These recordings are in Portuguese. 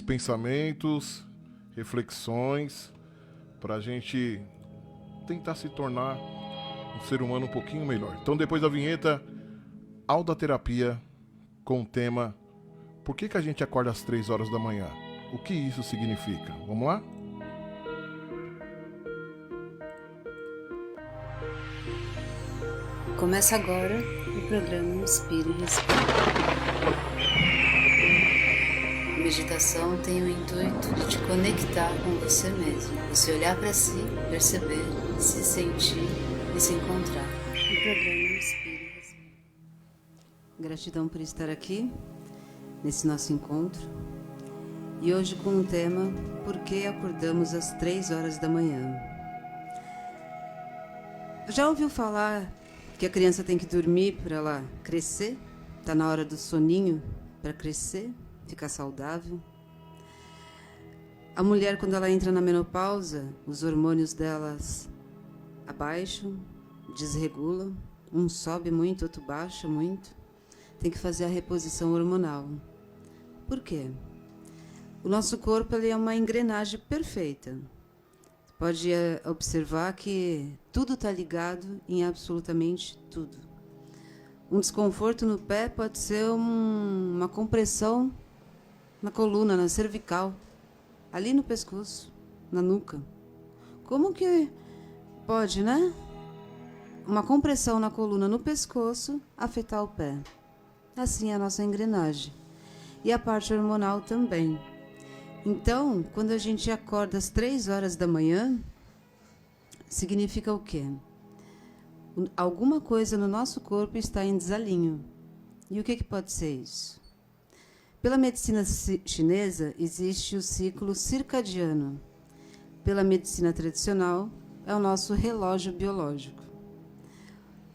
pensamentos, reflexões, para a gente tentar se tornar um ser humano um pouquinho melhor. Então, depois da vinheta, Audaterapia com o tema Por que a gente acorda às 3 horas da manhã? O que isso significa? Vamos lá? Começa agora o programa Inspire e Respire. A meditação tem o intuito de te conectar com você mesmo, você olhar para si, perceber, se sentir e se encontrar. O programa Inspire e Respire. Gratidão por estar aqui nesse nosso encontro e hoje com o tema Por que acordamos às 3 horas da manhã? Já ouviu falar que a criança tem que dormir para ela crescer? Está na hora do soninho para crescer, ficar saudável. A mulher, quando ela entra na menopausa, os hormônios delas abaixam, desregulam, um sobe muito, outro baixa muito. Tem que fazer a reposição hormonal. Por quê? O nosso corpo ele é uma engrenagem perfeita. Pode observar que tudo está ligado em absolutamente tudo. Um desconforto no pé pode ser uma compressão na coluna, na cervical, ali no pescoço, na nuca. Como que pode, né? Uma compressão na coluna, no pescoço, afetar o pé. Assim é a nossa engrenagem. E a parte hormonal também. Então, quando a gente acorda às 3 horas da manhã, significa o quê? Alguma coisa no nosso corpo está em desalinho. E o que pode ser isso? Pela medicina chinesa, existe o ciclo circadiano. Pela medicina tradicional, é o nosso relógio biológico.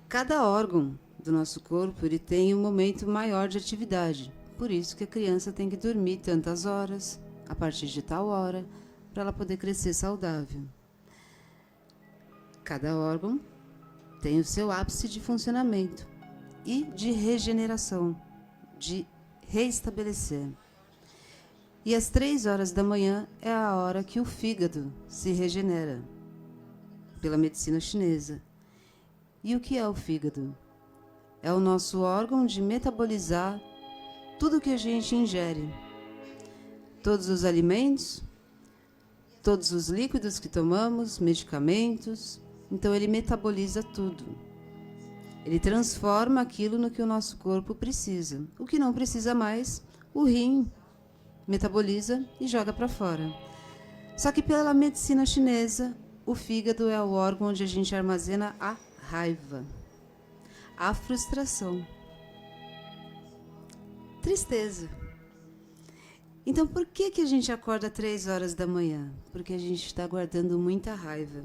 Cada órgão do nosso corpo ele tem um momento maior de atividade. Por isso que a criança tem que dormir tantas horas, a partir de tal hora, para ela poder crescer saudável. Cada órgão tem o seu ápice de funcionamento e de regeneração, de reestabelecer. E às 3 horas da manhã é a hora que o fígado se regenera, pela medicina chinesa. E o que é o fígado? É o nosso órgão de metabolizar tudo que a gente ingere. Todos os alimentos, todos os líquidos que tomamos, medicamentos. Então ele metaboliza tudo. Ele transforma aquilo no que o nosso corpo precisa. O que não precisa mais, o rim metaboliza e joga para fora. Só que pela medicina chinesa, o fígado é o órgão onde a gente armazena a raiva, a frustração, tristeza. Então por que a gente acorda às 3 horas da manhã? Porque a gente está guardando muita raiva.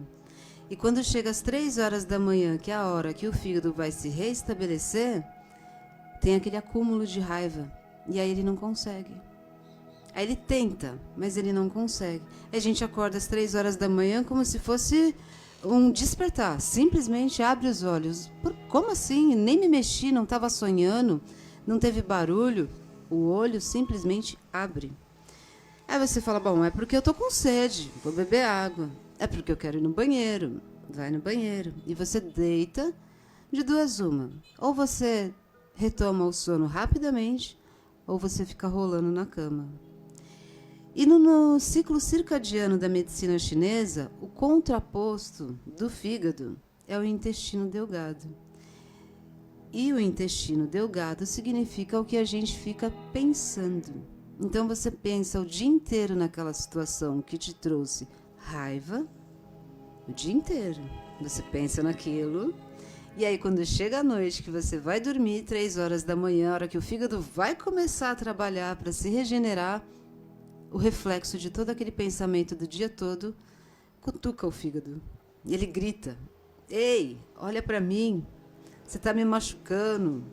E quando chega às 3 horas da manhã, que é a hora que o fígado vai se reestabelecer, tem aquele acúmulo de raiva. E aí ele não consegue. Aí ele tenta, mas ele não consegue. A gente acorda às 3 horas da manhã como se fosse um despertar. Simplesmente abre os olhos. Como assim? Nem me mexi, não estava sonhando, não teve barulho. O olho simplesmente abre. Aí você fala, bom, é porque eu estou com sede, vou beber água. É porque eu quero ir no banheiro. Vai no banheiro. E você deita de duas uma. Ou você retoma o sono rapidamente, ou você fica rolando na cama. E no ciclo circadiano da medicina chinesa, o contraposto do fígado é o intestino delgado. E o intestino delgado significa o que a gente fica pensando. Então você pensa o dia inteiro naquela situação que te trouxe raiva, o dia inteiro. Você pensa naquilo, e aí quando chega a noite que você vai dormir, 3 horas da manhã, a hora que o fígado vai começar a trabalhar para se regenerar, o reflexo de todo aquele pensamento do dia todo cutuca o fígado. E ele grita, ei, olha para mim, você está me machucando,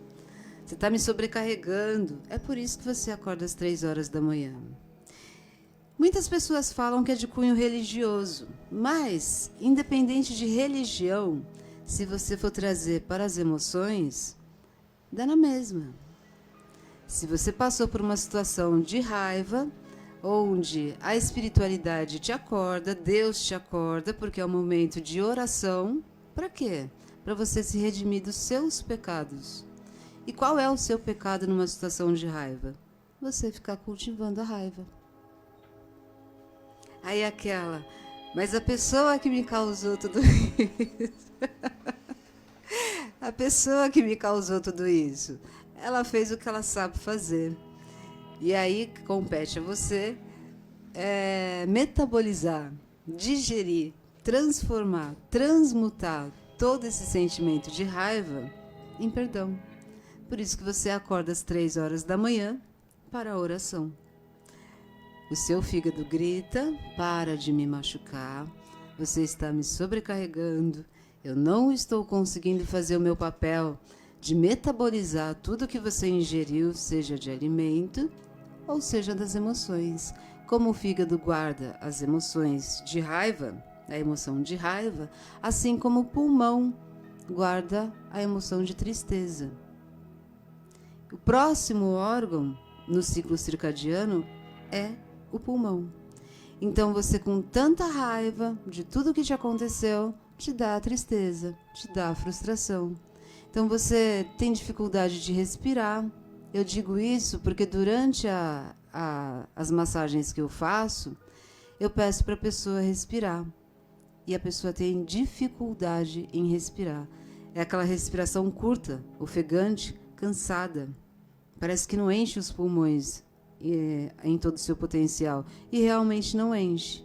você está me sobrecarregando. É por isso que você acorda às 3 horas da manhã. Muitas pessoas falam que é de cunho religioso, mas, independente de religião, se você for trazer para as emoções, dá na mesma. Se você passou por uma situação de raiva, onde a espiritualidade te acorda, Deus te acorda, porque é um momento de oração. Para quê? Para você se redimir dos seus pecados. E qual é o seu pecado numa situação de raiva? Você ficar cultivando a raiva. Aí aquela, mas a pessoa que me causou tudo isso, a pessoa que me causou tudo isso, ela fez o que ela sabe fazer. E aí compete a você metabolizar, digerir, transformar, transmutar todo esse sentimento de raiva em perdão. Por isso que você acorda às 3 horas da manhã para a oração. O seu fígado grita, para de me machucar, você está me sobrecarregando, eu não estou conseguindo fazer o meu papel de metabolizar tudo que você ingeriu, seja de alimento ou seja das emoções. Como o fígado guarda as emoções de raiva, a emoção de raiva, assim como o pulmão guarda a emoção de tristeza. O próximo órgão no ciclo circadiano é o pulmão. Então você, com tanta raiva de tudo que te aconteceu, te dá a tristeza, te dá a frustração. Então você tem dificuldade de respirar. Eu digo isso porque durante as massagens que eu faço, eu peço para a pessoa respirar. E a pessoa tem dificuldade em respirar. É aquela respiração curta, ofegante, cansada. Parece que não enche os pulmões em todo o seu potencial. E realmente não enche.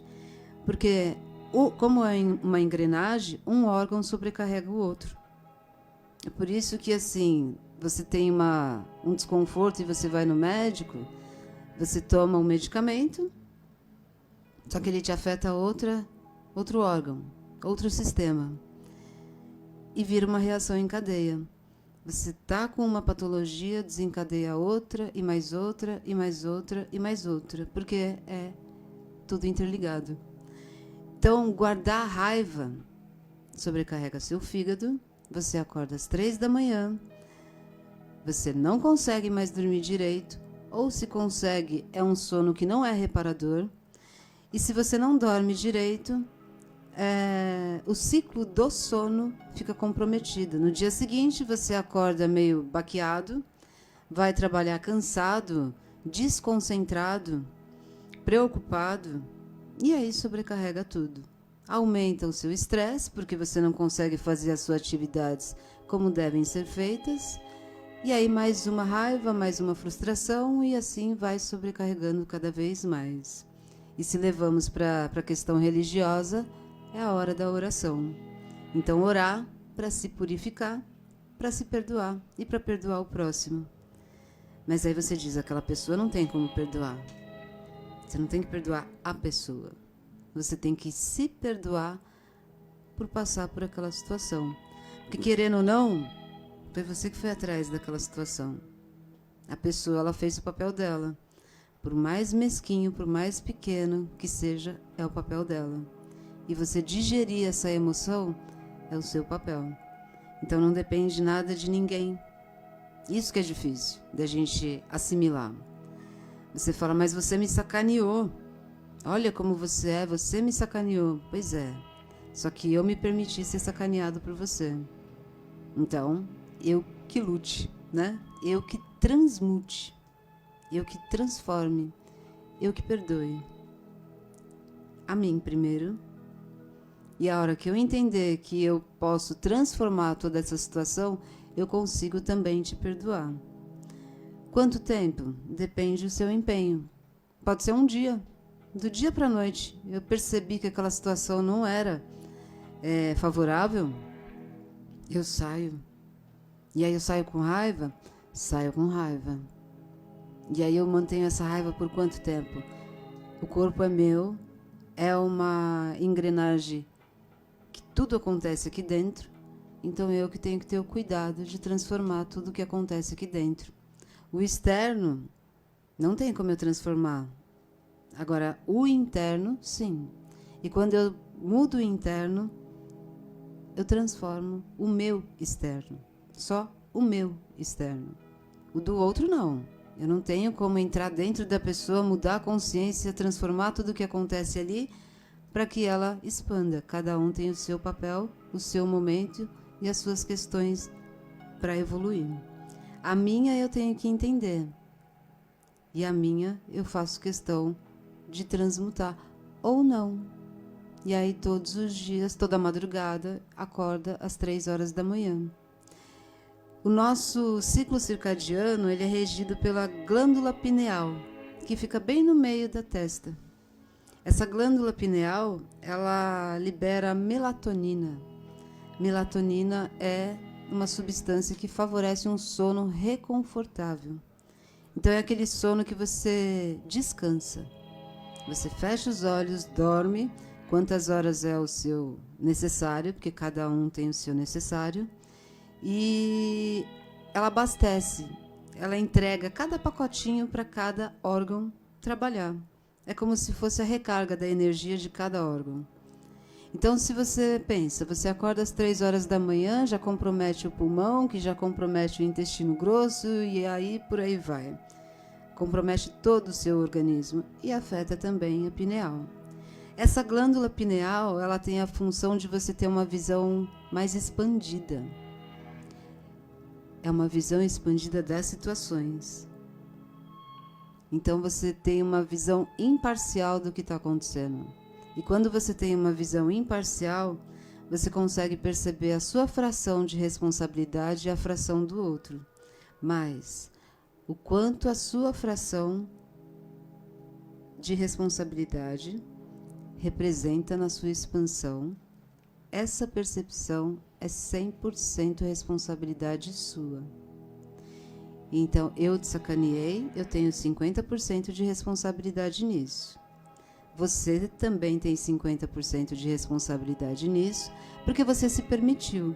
Porque, como é uma engrenagem, um órgão sobrecarrega o outro. É por isso que, assim, você tem um desconforto e você vai no médico, você toma um medicamento, só que ele te afeta outro órgão, outro sistema. E vira uma reação em cadeia. Você está com uma patologia, desencadeia outra, e mais outra, e mais outra, e mais outra, porque é tudo interligado. Então, guardar a raiva sobrecarrega seu fígado, você acorda às 3 da manhã, você não consegue mais dormir direito, ou se consegue, é um sono que não é reparador, e se você não dorme direito, o ciclo do sono fica comprometido. No dia seguinte, você acorda meio baqueado, vai trabalhar cansado, desconcentrado, preocupado, e aí sobrecarrega tudo. Aumenta o seu estresse, porque você não consegue fazer as suas atividades como devem ser feitas, e aí mais uma raiva, mais uma frustração, e assim vai sobrecarregando cada vez mais. E se levamos para a questão religiosa, é a hora da oração. Então, orar para se purificar, para se perdoar e para perdoar o próximo. Mas aí você diz, aquela pessoa não tem como perdoar. Você não tem que perdoar a pessoa. Você tem que se perdoar por passar por aquela situação. Porque, querendo ou não, foi você que foi atrás daquela situação. A pessoa, ela fez o papel dela. Por mais mesquinho, por mais pequeno que seja, é o papel dela. E você digerir essa emoção é o seu papel. Então não depende nada de ninguém. Isso que é difícil da gente assimilar. Você fala, mas você me sacaneou. Olha como você me sacaneou. Pois é, só que eu me permiti ser sacaneado por você. Então, eu que lute, né? Eu que transmute, eu que transforme, eu que perdoe. A mim primeiro. E a hora que eu entender que eu posso transformar toda essa situação, eu consigo também te perdoar. Quanto tempo? Depende do seu empenho. Pode ser um dia. Do dia para a noite, eu percebi que aquela situação não era favorável, eu saio. E aí eu saio com raiva? Saio com raiva. E aí eu mantenho essa raiva por quanto tempo? O corpo é meu, é uma engrenagem que tudo acontece aqui dentro, então eu que tenho que ter o cuidado de transformar tudo o que acontece aqui dentro. O externo não tem como eu transformar. Agora, o interno, sim. E quando eu mudo o interno, eu transformo o meu externo. Só o meu externo. O do outro, não. Eu não tenho como entrar dentro da pessoa, mudar a consciência, transformar tudo o que acontece ali para que ela expanda. Cada um tem o seu papel, o seu momento e as suas questões para evoluir. A minha eu tenho que entender. E a minha eu faço questão de transmutar ou não. E aí todos os dias, toda madrugada, acorda às 3 horas da manhã. O nosso ciclo circadiano ele é regido pela glândula pineal, que fica bem no meio da testa. Essa glândula pineal, ela libera melatonina. Melatonina é uma substância que favorece um sono reconfortável. Então é aquele sono que você descansa. Você fecha os olhos, dorme, quantas horas é o seu necessário, porque cada um tem o seu necessário, e ela abastece, ela entrega cada pacotinho para cada órgão trabalhar. É como se fosse a recarga da energia de cada órgão. Então, se você pensa, você acorda às 3 horas da manhã, já compromete o pulmão, que já compromete o intestino grosso, e aí por aí vai. Compromete todo o seu organismo e afeta também a pineal. Essa glândula pineal, ela tem a função de você ter uma visão mais expandida. É uma visão expandida das situações. Então, você tem uma visão imparcial do que está acontecendo. E quando você tem uma visão imparcial, você consegue perceber a sua fração de responsabilidade e a fração do outro. Mas o quanto a sua fração de responsabilidade representa na sua expansão, essa percepção é 100% responsabilidade sua. Então, eu te sacaneei, eu tenho 50% de responsabilidade nisso. Você também tem 50% de responsabilidade nisso, porque você se permitiu.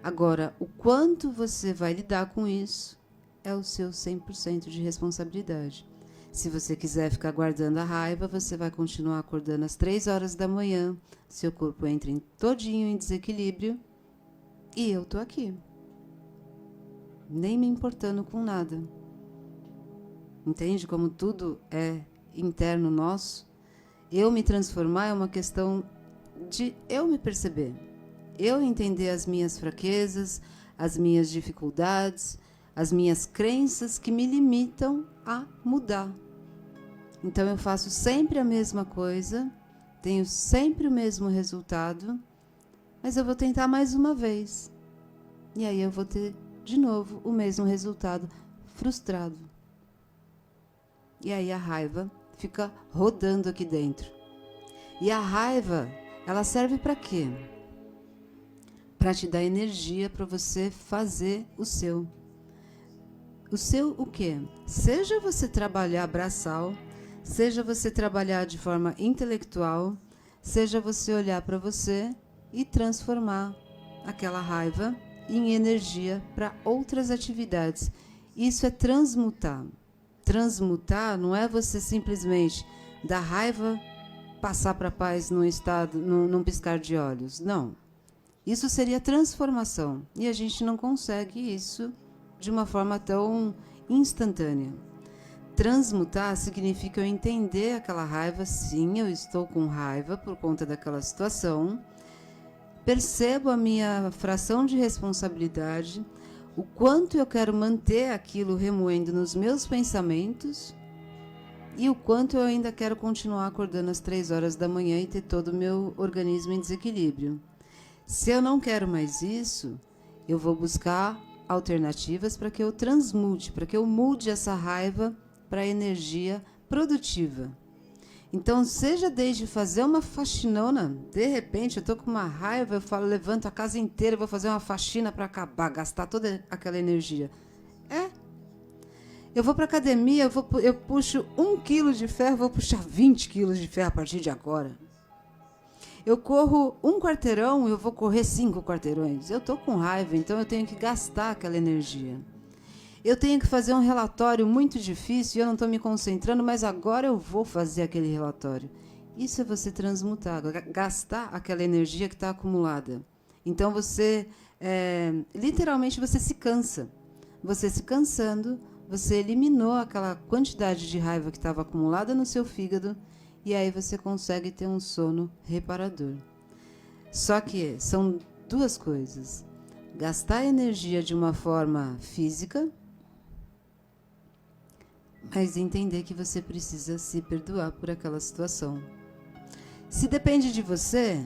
Agora, o quanto você vai lidar com isso é o seu 100% de responsabilidade. Se você quiser ficar guardando a raiva, você vai continuar acordando às 3 horas da manhã, seu corpo entra todinho em desequilíbrio e eu tô aqui, nem me importando com nada. Entende como tudo é interno nosso? Eu me transformar é uma questão de eu me perceber, eu entender as minhas fraquezas, as minhas dificuldades, as minhas crenças que me limitam a mudar. Então eu faço sempre a mesma coisa, tenho sempre o mesmo resultado, mas eu vou tentar mais uma vez. E aí eu vou ter de novo o mesmo resultado, frustrado. E aí a raiva fica rodando aqui dentro. E a raiva, ela serve para quê? Para te dar energia para você fazer o seu. O seu o quê? Seja você trabalhar braçal, seja você trabalhar de forma intelectual, seja você olhar para você e transformar aquela raiva em energia para outras atividades. Isso é transmutar. Transmutar não é você simplesmente da raiva passar para a paz num piscar de olhos. Não. Isso seria transformação. E a gente não consegue isso de uma forma tão instantânea. Transmutar significa eu entender aquela raiva. Sim, eu estou com raiva por conta daquela situação. Percebo a minha fração de responsabilidade, o quanto eu quero manter aquilo remoendo nos meus pensamentos e o quanto eu ainda quero continuar acordando às 3 horas da manhã e ter todo o meu organismo em desequilíbrio. Se eu não quero mais isso, eu vou buscar alternativas para que eu transmute, para que eu mude essa raiva para energia produtiva. Então, seja desde fazer uma faxinona, de repente eu estou com uma raiva, eu falo, levanto a casa inteira, vou fazer uma faxina para acabar, gastar toda aquela energia. Eu vou para academia, eu puxo 1 quilo de ferro, vou puxar 20 quilos de ferro a partir de agora. Eu corro 1 quarteirão, eu vou correr 5 quarteirões. Eu estou com raiva, então eu tenho que gastar aquela energia. Eu tenho que fazer um relatório muito difícil e eu não estou me concentrando, mas agora eu vou fazer aquele relatório. Isso é você transmutar, gastar aquela energia que está acumulada. Então, literalmente, você se cansa. Você se cansando, você eliminou aquela quantidade de raiva que estava acumulada no seu fígado e aí você consegue ter um sono reparador. Só que são duas coisas: gastar energia de uma forma física, mas entender que você precisa se perdoar por aquela situação. Se depende de você,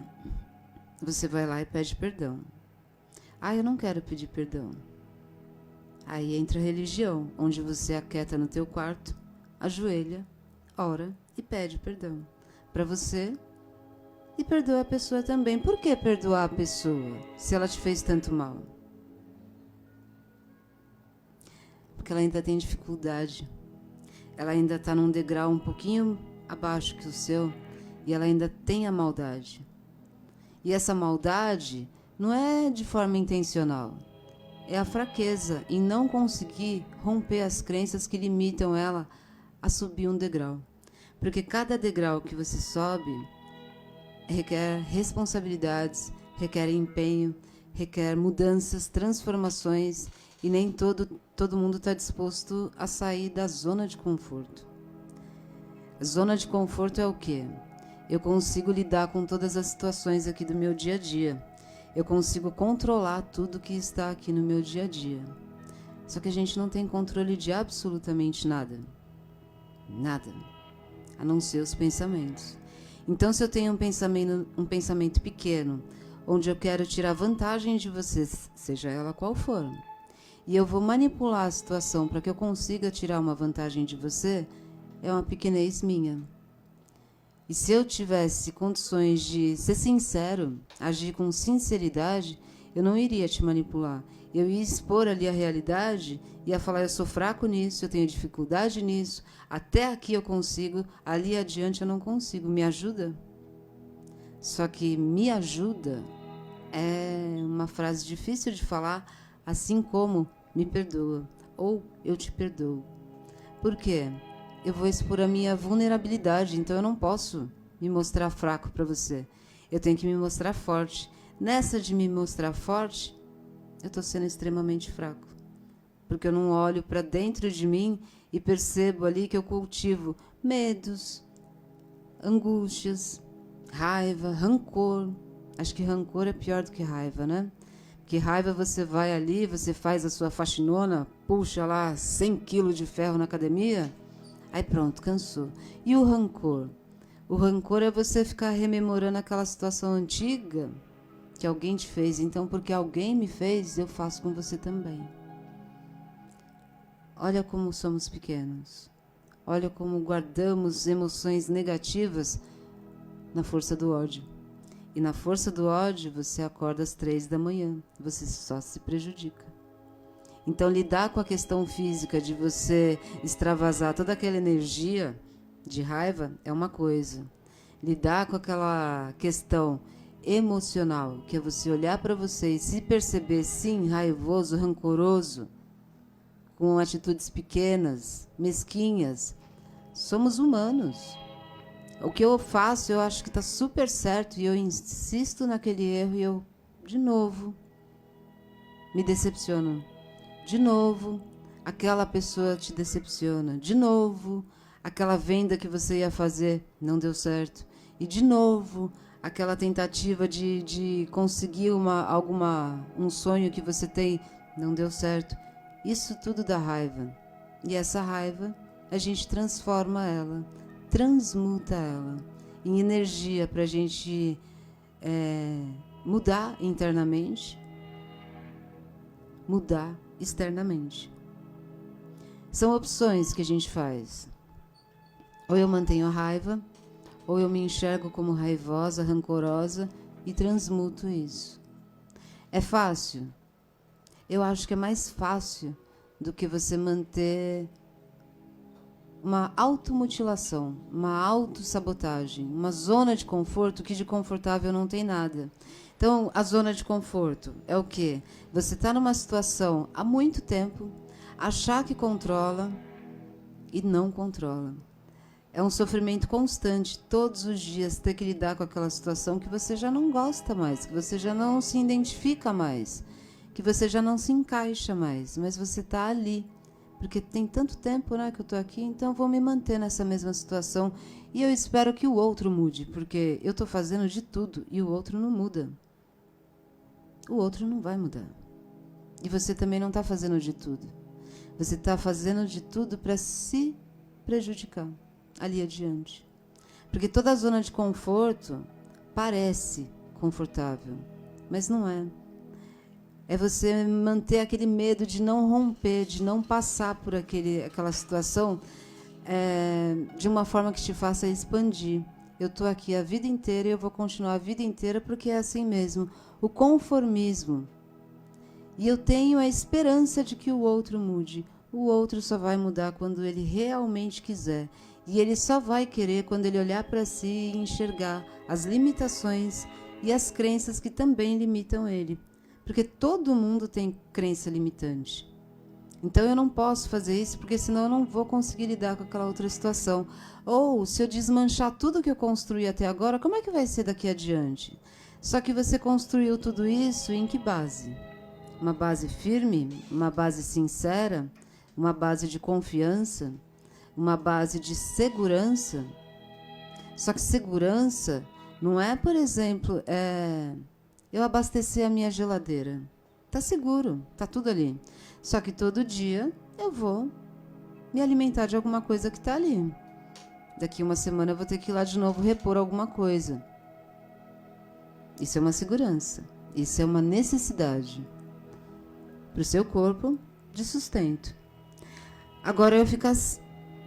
você vai lá e pede perdão. Ah, eu não quero pedir perdão. Aí entra a religião, onde você aquieta no teu quarto, ajoelha, ora e pede perdão para você e perdoa a pessoa também. Por que perdoar a pessoa se ela te fez tanto mal? Porque ela ainda tem dificuldade. Ela ainda está num degrau um pouquinho abaixo que o seu e ela ainda tem a maldade. E essa maldade não é de forma intencional. É a fraqueza em não conseguir romper as crenças que limitam ela a subir um degrau. Porque cada degrau que você sobe requer responsabilidades, requer empenho, requer mudanças, transformações, e nem todo mundo está disposto a sair da zona de conforto. A zona de conforto é o quê? Eu consigo lidar com todas as situações aqui do meu dia a dia. Eu consigo controlar tudo que está aqui no meu dia a dia. Só que a gente não tem controle de absolutamente nada. Nada. A não ser os pensamentos. Então, se eu tenho um pensamento pequeno, onde eu quero tirar vantagem de você, seja ela qual for, e eu vou manipular a situação para que eu consiga tirar uma vantagem de você, é uma pequenez minha. E se eu tivesse condições de ser sincero, agir com sinceridade, eu não iria te manipular. Eu ia expor ali a realidade, ia falar: eu sou fraco nisso, eu tenho dificuldade nisso, até aqui eu consigo, ali adiante eu não consigo. Me ajuda? Só que me ajuda é uma frase difícil de falar, assim como me perdoa ou eu te perdoo. Por quê? Eu vou expor a minha vulnerabilidade, então eu não posso me mostrar fraco para você. Eu tenho que me mostrar forte. Nessa de me mostrar forte, eu estou sendo extremamente fraco. Porque eu não olho para dentro de mim e percebo ali que eu cultivo medos, angústias, raiva, rancor. Acho que rancor é pior do que raiva, né? Porque raiva você vai ali, você faz a sua faxinona, puxa lá 100 quilos de ferro na academia, aí pronto, cansou. E o rancor? O rancor é você ficar rememorando aquela situação antiga que alguém te fez. Então, porque alguém me fez, eu faço com você também. Olha como somos pequenos. Olha como guardamos emoções negativas na força do ódio. E na força do ódio, você acorda às 3 da manhã. Você só se prejudica. Então, lidar com a questão física de você extravasar toda aquela energia de raiva é uma coisa. Lidar com aquela questão emocional, que é você olhar para você e se perceber, sim, raivoso, rancoroso, com atitudes pequenas, mesquinhas. Somos humanos. O que eu faço, eu acho que está super certo e eu insisto naquele erro e eu, de novo, me decepciono. De novo, aquela pessoa te decepciona. De novo, aquela venda que você ia fazer não deu certo. E de novo, aquela tentativa de conseguir um sonho que você tem não deu certo. Isso tudo dá raiva. E essa raiva, a gente transforma ela, transmuta ela em energia para a gente mudar internamente, mudar externamente. São opções que a gente faz. Ou eu mantenho a raiva, ou eu me enxergo como raivosa, rancorosa e transmuto isso. É fácil? Eu acho que é mais fácil do que você manter uma automutilação, uma autossabotagem, uma zona de conforto que de confortável não tem nada. Então, a zona de conforto é o quê? Você está numa situação há muito tempo, achar que controla e não controla. É um sofrimento constante, todos os dias ter que lidar com aquela situação que você já não gosta mais, que você já não se identifica mais, que você já não se encaixa mais, mas você está ali, Porque tem tanto tempo, né, que eu estou aqui, então eu vou me manter nessa mesma situação e eu espero que o outro mude, porque eu estou fazendo de tudo e o outro não muda. O outro não vai mudar. E você também não está fazendo de tudo. Você está fazendo de tudo para se prejudicar ali adiante. Porque toda a zona de conforto parece confortável, mas não é. É você manter aquele medo de não romper, de não passar por aquela situação de uma forma que te faça expandir. Eu estou aqui a vida inteira e eu vou continuar a vida inteira porque é assim mesmo. O conformismo. E eu tenho a esperança de que o outro mude. O outro só vai mudar quando ele realmente quiser. E ele só vai querer quando ele olhar para si e enxergar as limitações e as crenças que também limitam ele. Porque todo mundo tem crença limitante. Então eu não posso fazer isso porque senão eu não vou conseguir lidar com aquela outra situação. Ou se eu desmanchar tudo que eu construí até agora, como é que vai ser daqui adiante? Só que você construiu tudo isso em que base? Uma base firme, uma base sincera, uma base de confiança, uma base de segurança. Só que segurança não é, por exemplo, eu abastecer a minha geladeira. Tá seguro, tá tudo ali. Só que todo dia eu vou me alimentar de alguma coisa que tá ali. Daqui uma semana eu vou ter que ir lá de novo repor alguma coisa. Isso é uma segurança. Isso é uma necessidade para o seu corpo de sustento. Agora eu ficar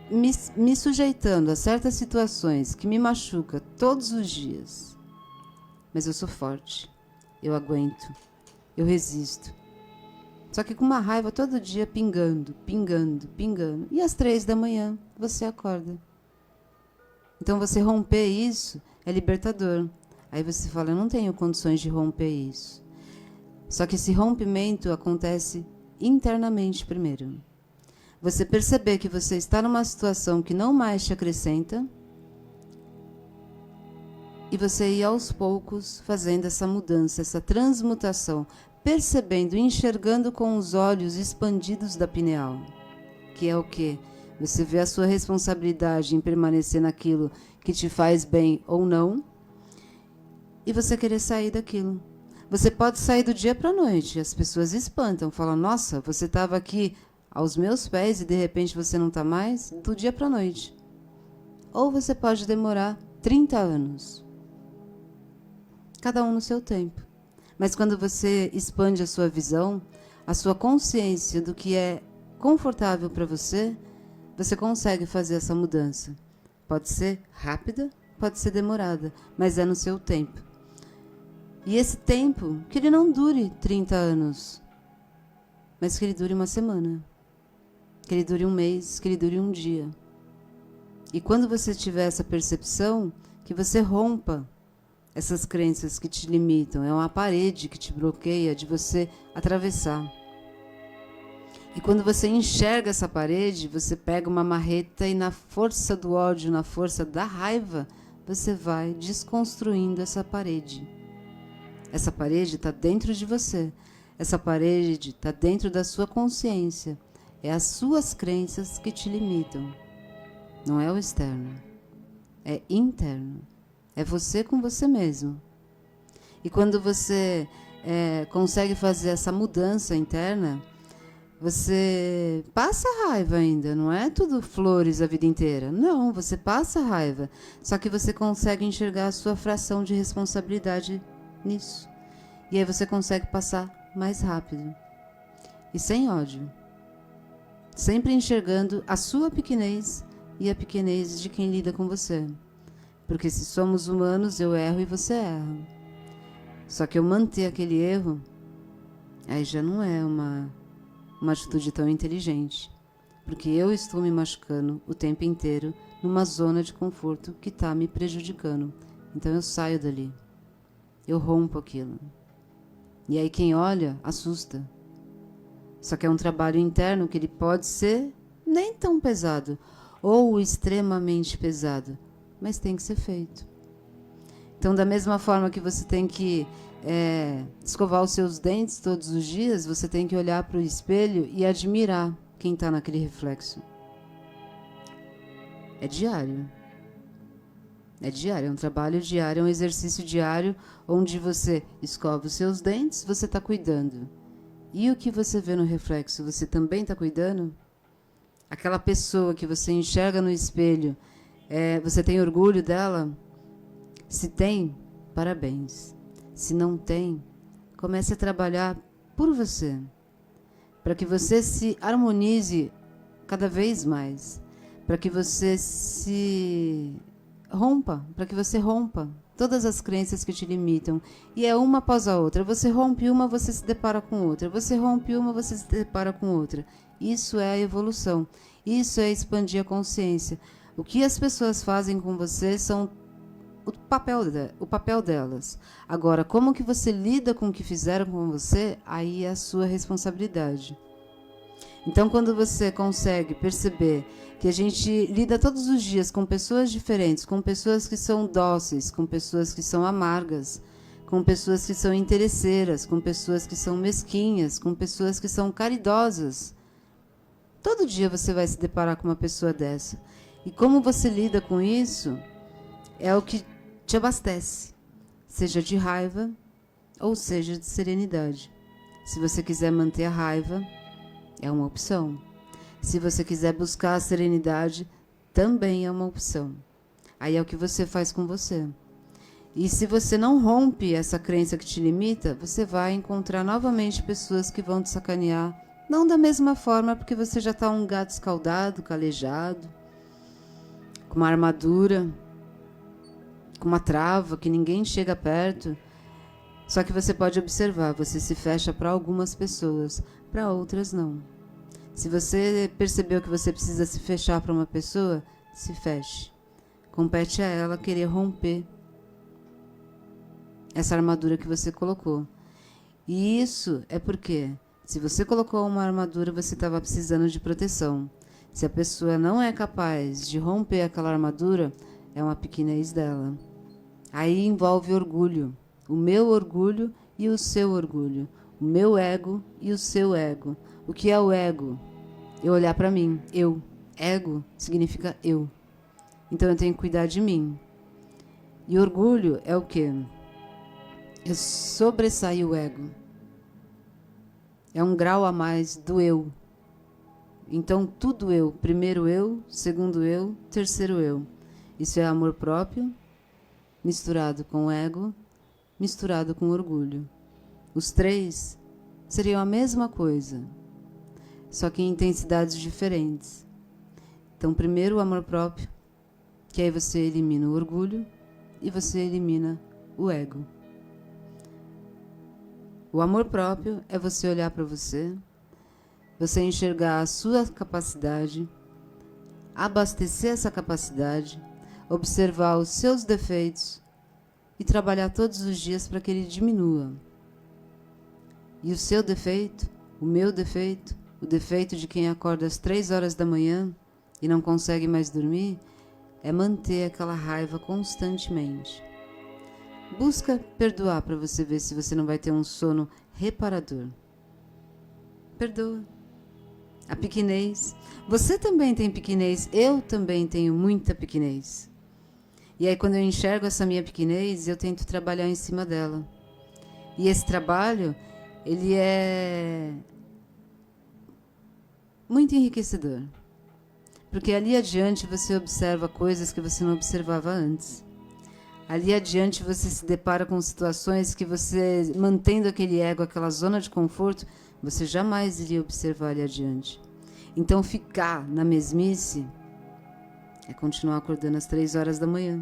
me sujeitando a certas situações que me machucam todos os dias. Mas eu sou forte. Eu aguento. Eu resisto. Só que com uma raiva todo dia pingando, pingando, pingando. E às 3 da manhã você acorda. Então você romper isso é libertador. Aí você fala, eu não tenho condições de romper isso. Só que esse rompimento acontece internamente primeiro. Você perceber que você está numa situação que não mais te acrescenta e você ir aos poucos fazendo essa mudança, essa transmutação, percebendo, enxergando com os olhos expandidos da pineal, que é o quê? Você vê a sua responsabilidade em permanecer naquilo que te faz bem ou não e você querer sair daquilo. Você pode sair do dia para a noite, as pessoas espantam, falam, nossa, você estava aqui aos meus pés e de repente você não está mais, do dia para a noite. Ou você pode demorar 30 anos. Cada um no seu tempo. Mas quando você expande a sua visão, a sua consciência do que é confortável para você, você consegue fazer essa mudança. Pode ser rápida, pode ser demorada, mas é no seu tempo. E esse tempo, que ele não dure 30 anos, mas que ele dure uma semana, que ele dure um mês, que ele dure um dia. E quando você tiver essa percepção, que você rompa essas crenças que te limitam, é uma parede que te bloqueia de você atravessar. E quando você enxerga essa parede, você pega uma marreta e na força do ódio, na força da raiva, você vai desconstruindo essa parede. Essa parede está dentro de você. Essa parede está dentro da sua consciência. É as suas crenças que te limitam. Não é o externo. É interno. É você com você mesmo. E quando você consegue fazer essa mudança interna, você passa raiva ainda. Não é tudo flores a vida inteira. Não, você passa raiva. Só que você consegue enxergar a sua fração de responsabilidade nisso. E aí você consegue passar mais rápido. E sem ódio. Sempre enxergando a sua pequenez e a pequenez de quem lida com você. Porque se somos humanos, eu erro e você erra. Só que eu manter aquele erro, aí já não é uma atitude tão inteligente. Porque eu estou me machucando o tempo inteiro numa zona de conforto que está me prejudicando. Então eu saio dali. Eu rompo aquilo. E aí quem olha, assusta. Só que é um trabalho interno que ele pode ser nem tão pesado ou extremamente pesado, mas tem que ser feito. Então, da mesma forma que você tem que escovar os seus dentes todos os dias, você tem que olhar para o espelho e admirar quem está naquele reflexo. É diário. É diário, é um trabalho diário, é um exercício diário, onde você escova os seus dentes, você está cuidando. E o que você vê no reflexo, você também está cuidando? Aquela pessoa que você enxerga no espelho, você tem orgulho dela? Se tem, parabéns. Se não tem, comece a trabalhar por você, para que você se harmonize cada vez mais, para que você para que você rompa todas as crenças que te limitam. E é uma após a outra. Você rompe uma, você se depara com outra. Você rompe uma, você se depara com outra. Isso é a evolução. Isso é expandir a consciência. O que as pessoas fazem com você são o papel delas. Agora, como que você lida com o que fizeram com você, aí é a sua responsabilidade. Então, quando você consegue perceber que a gente lida todos os dias com pessoas diferentes, com pessoas que são dóceis, com pessoas que são amargas, com pessoas que são interesseiras, com pessoas que são mesquinhas, com pessoas que são caridosas, todo dia você vai se deparar com uma pessoa dessa. E como você lida com isso é o que te abastece, seja de raiva ou seja de serenidade. Se você quiser manter a raiva, é uma opção. Se você quiser buscar a serenidade, também é uma opção. Aí é o que você faz com você. E se você não rompe essa crença que te limita, você vai encontrar novamente pessoas que vão te sacanear. Não da mesma forma, porque você já está um gato escaldado, calejado, com uma armadura, com uma trava que ninguém chega perto. Só que você pode observar, você se fecha para algumas pessoas, para outras não. Se você percebeu que você precisa se fechar para uma pessoa, se feche. Compete a ela querer romper essa armadura que você colocou. E isso é porque, se você colocou uma armadura, você estava precisando de proteção. Se a pessoa não é capaz de romper aquela armadura, é uma pequenez dela. Aí envolve orgulho. O meu orgulho e o seu orgulho. O meu ego e o seu ego. O que é o ego? Eu olhar para mim. Eu. Ego significa eu. Então eu tenho que cuidar de mim. E orgulho é o quê? É sobressair o ego. É um grau a mais do eu. Então tudo eu. Primeiro eu, segundo eu, terceiro eu. Isso é amor próprio, misturado com ego, misturado com orgulho. Os três seriam a mesma coisa, só que em intensidades diferentes. Então, primeiro o amor próprio, que aí você elimina o orgulho e você elimina o ego. O amor próprio é você olhar para você enxergar a sua capacidade, abastecer essa capacidade, observar os seus defeitos e trabalhar todos os dias para que ele diminua. E o seu defeito, o meu defeito, o defeito de quem acorda às 3 horas da manhã e não consegue mais dormir, é manter aquela raiva constantemente. Busca perdoar para você ver se você não vai ter um sono reparador. Perdoa. A pequenez. Você também tem pequenez, eu também tenho muita pequenez. E aí quando eu enxergo essa minha pequenez, eu tento trabalhar em cima dela. E esse trabalho, ele é muito enriquecedor. Porque ali adiante você observa coisas que você não observava antes. Ali adiante você se depara com situações que você, mantendo aquele ego, aquela zona de conforto, você jamais iria observar ali adiante. Então ficar na mesmice é continuar acordando às 3 horas da manhã.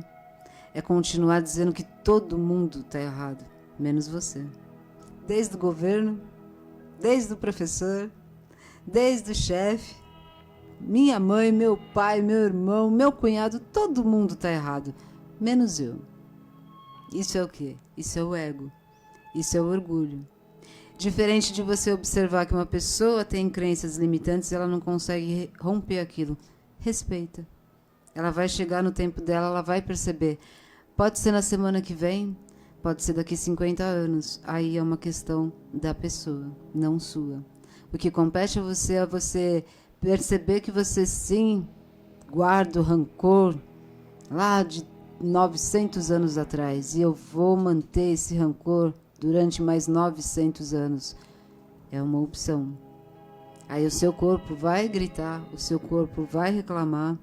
É continuar dizendo que todo mundo está errado, menos você. Desde o governo, desde o professor, desde o chefe, minha mãe, meu pai, meu irmão, meu cunhado, todo mundo está errado, menos eu. Isso é o quê? Isso é o ego. Isso é o orgulho. Diferente de você observar que uma pessoa tem crenças limitantes e ela não consegue romper aquilo. Respeita. Ela vai chegar no tempo dela, ela vai perceber. Pode ser na semana que vem, pode ser daqui 50 anos. Aí é uma questão da pessoa, não sua. O que compete a você perceber que você sim guarda o rancor lá de 900 anos atrás e eu vou manter esse rancor durante mais 900 anos, é uma opção. Aí o seu corpo vai gritar, o seu corpo vai reclamar,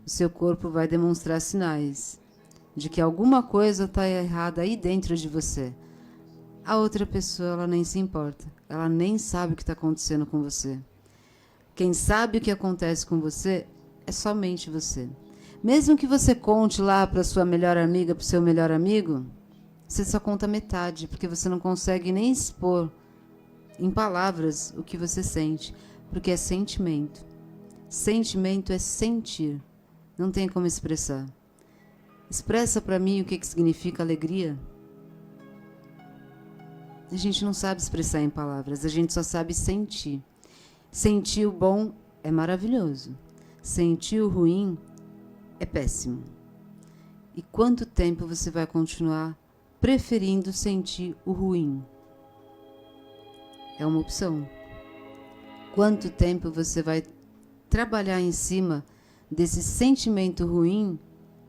o seu corpo vai demonstrar sinais de que alguma coisa está errada aí dentro de você. A outra pessoa, ela nem se importa, ela nem sabe o que está acontecendo com você. Quem sabe o que acontece com você é somente você. Mesmo que você conte lá para sua melhor amiga, para o seu melhor amigo, você só conta metade, porque você não consegue nem expor em palavras o que você sente, porque é sentimento. Sentimento é sentir, não tem como expressar. Expressa para mim o que significa alegria. A gente não sabe expressar em palavras, a gente só sabe sentir. Sentir o bom é maravilhoso, sentir o ruim é péssimo. E quanto tempo você vai continuar preferindo sentir o ruim? É uma opção. Quanto tempo você vai trabalhar em cima desse sentimento ruim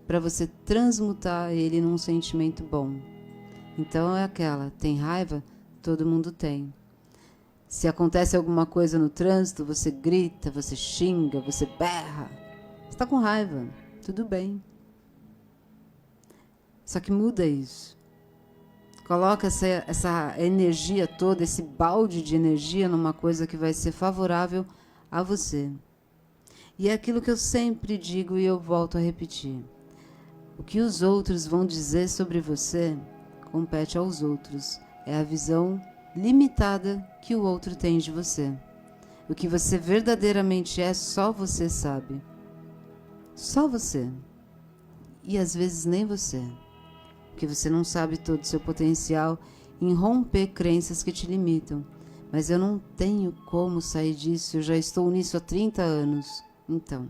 para você transmutar ele num sentimento bom? Então é aquela, tem raiva? Todo mundo tem. Se acontece alguma coisa no trânsito, você grita, você xinga, você berra. Você está com raiva, tudo bem. Só que muda isso. Coloca essa energia toda, esse balde de energia numa coisa que vai ser favorável a você. E é aquilo que eu sempre digo e eu volto a repetir. O que os outros vão dizer sobre você compete aos outros. É a visão limitada que o outro tem de você. O que você verdadeiramente é, só você sabe. Só você. E às vezes nem você. Porque você não sabe todo o seu potencial em romper crenças que te limitam. Mas eu não tenho como sair disso, eu já estou nisso há 30 anos. Então,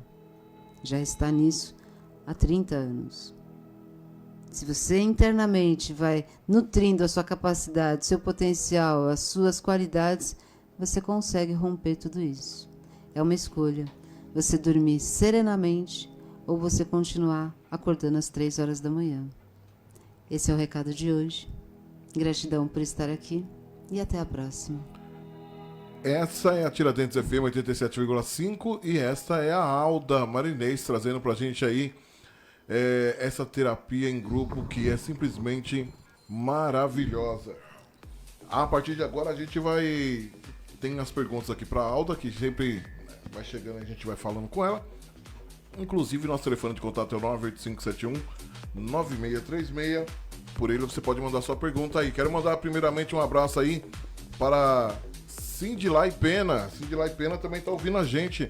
já está nisso há 30 anos. Se você internamente vai nutrindo a sua capacidade, seu potencial, as suas qualidades, você consegue romper tudo isso. É uma escolha. Você dormir serenamente ou você continuar acordando às 3 horas da manhã. Esse é o recado de hoje. Gratidão por estar aqui e até a próxima. Essa é a Tiradentes FM 87,5 e esta é a Alda Marinês trazendo pra gente aí essa terapia em grupo que é simplesmente maravilhosa. A partir de agora a gente vai... Tem as perguntas aqui pra Alda, que sempre vai chegando e a gente vai falando com ela. Inclusive, nosso telefone de contato é o 98571-9636. Por ele você pode mandar sua pergunta aí. Quero mandar primeiramente um abraço aí para Cindilai Pena. Cindilai Pena também está ouvindo a gente.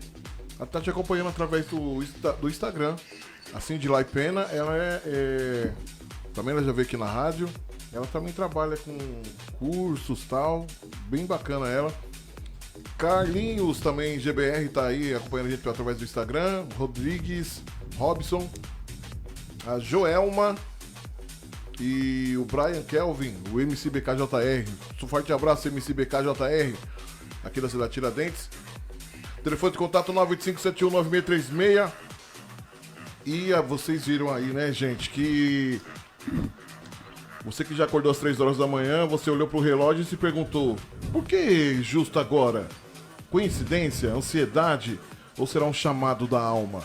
Ela está te acompanhando através do Instagram. A Cindilai Pena, ela também ela já veio aqui na rádio. Ela também trabalha com cursos e tal. Bem bacana ela. Carlinhos também, GBR, tá aí acompanhando a gente através do Instagram. Rodrigues, Robson, a Joelma e o Brian Kelvin, o MCBKJR. Um forte abraço, MCBKJR, aqui da cidade de Tiradentes. Telefone de contato 985719636. E vocês viram aí, né, gente, que você que já acordou às 3 horas da manhã, você olhou pro relógio e se perguntou: por que justo agora? Coincidência? Ansiedade? Ou será um chamado da alma?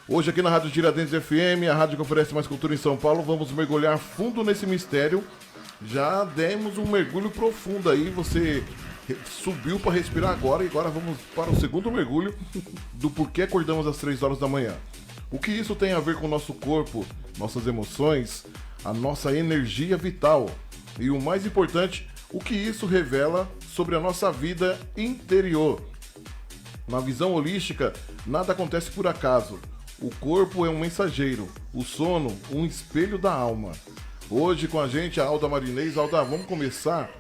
Hoje aqui na Rádio Tiradentes FM, a rádio que oferece mais cultura em São Paulo, vamos mergulhar fundo nesse mistério. Já demos um mergulho profundo aí, você subiu para respirar agora e agora vamos para o segundo mergulho do porquê acordamos às 3 horas da manhã. O que isso tem a ver com o nosso corpo, nossas emoções, a nossa energia vital e o mais importante, o que isso revela sobre a nossa vida interior. Na visão holística, nada acontece por acaso. O corpo é um mensageiro, o sono um espelho da alma. Hoje com a gente a Alda Marinês. Alda, vamos começar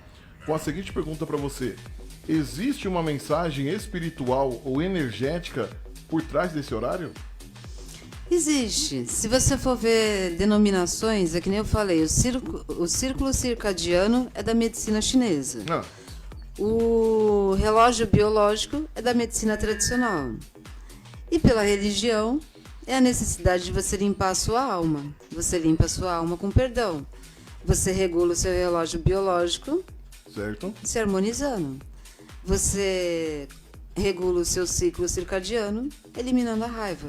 com a seguinte pergunta para você. Existe uma mensagem espiritual ou energética por trás desse horário? Existe. Se você for ver denominações, é que nem eu falei, o círculo circadiano é da medicina chinesa. O relógio biológico é da medicina tradicional. E pela religião, é a necessidade de você limpar a sua alma. Você limpa a sua alma com perdão. Você regula o seu relógio biológico, certo, se harmonizando. Você regula o seu ciclo circadiano, eliminando a raiva.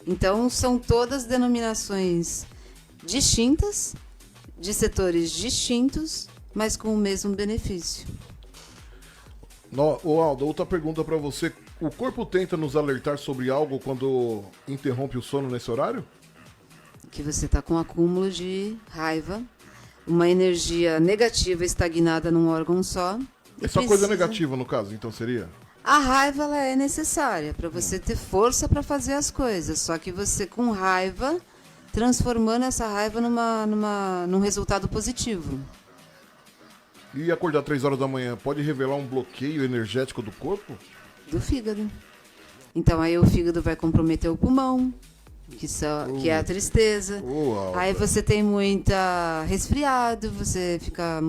Então, são todas denominações distintas, de setores distintos, mas com o mesmo benefício. Ô Alda, outra pergunta para você. O corpo tenta nos alertar sobre algo quando interrompe o sono nesse horário? Que você está com um acúmulo de raiva, uma energia negativa estagnada num órgão só. É só coisa negativa, no caso, então seria? A raiva ela é necessária para você ter força para fazer as coisas, só que você com raiva, transformando essa raiva num resultado positivo. E acordar 3 horas da manhã pode revelar um bloqueio energético do corpo? Do fígado. Então aí o fígado vai comprometer o pulmão, que é a tristeza. Aí você tem muita resfriado, você fica